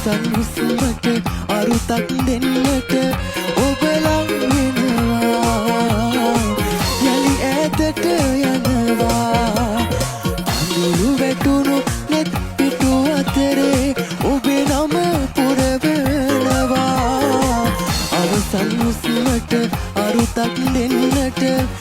අවසන් හුස්මට අරුතක් දෙන්නට ඔබ ලං වෙනවා යලි ඈතට යනවා අඳුරු වැටුණු net පිටු අතරේ ඔබේ නම පුරවනවා අවසන් හුස්මට අරුතක් දෙන්නට